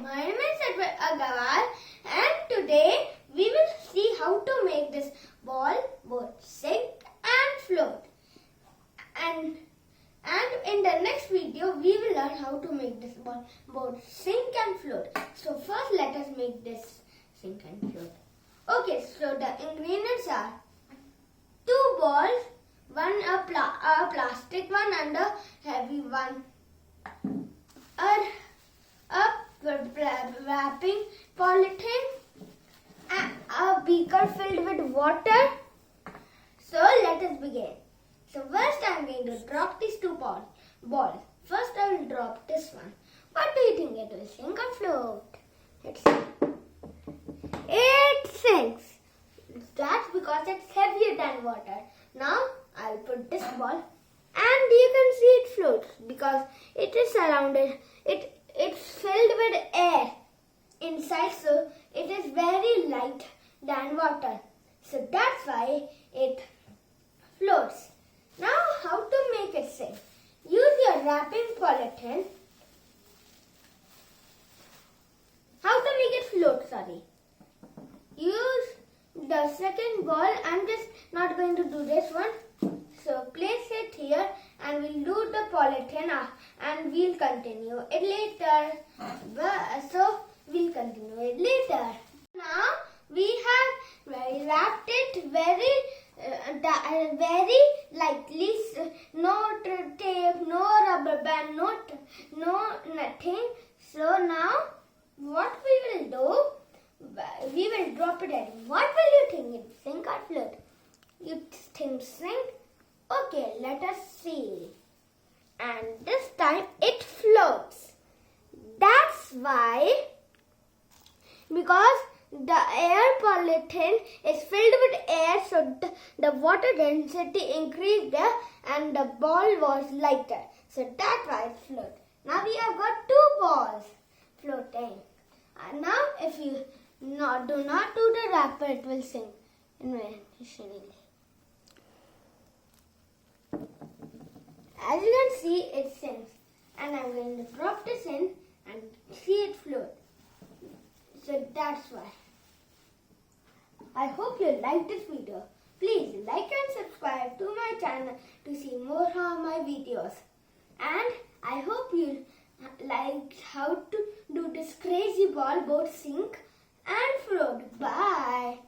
my name is Advay Agarwal and today we will see how to make this ball both sink and float. And in the next video we will learn how to make this ball both sink and float. So first let us make this sink and float. Okay, so the ingredients are 2 balls, one a plastic one and a heavy one. Wrapping polythene, a beaker filled with water. So let us begin. So first I am going to drop these 2 balls. First I will drop this one. What do you think, it will sink or float? It sinks. That's because it's heavier than water. Now I will put this ball and you can see it floats because it is surrounded. It's filled with air inside, so it is very light than water. So that's why it floats. Now how to make it sink? Use your wrapping polythene. How to make it float, sorry. Use the second ball. I'm just not going to do this one. So place it here and we'll do the polythene and we'll continue it later. So we'll continue it later. Now we have wrapped it very lightly. No tape, no rubber band, no nothing. So now what we will do, we will drop it in. What will you think? It sink or float? You think sink? Okay, let us see. And this time it floats. That's why, because the air polythene is filled with air, so the water density increased there and the ball was lighter. So that's why it floats. Now we have got 2 balls floating. And now if you do not do the wrapper, it will sink. As you can see, it sinks. And I'm going to drop this in and see it float. So that's why. I hope you like this video. Please like and subscribe to my channel to see more of my videos. And I hope you liked how to do this crazy ball both sink and float. Bye.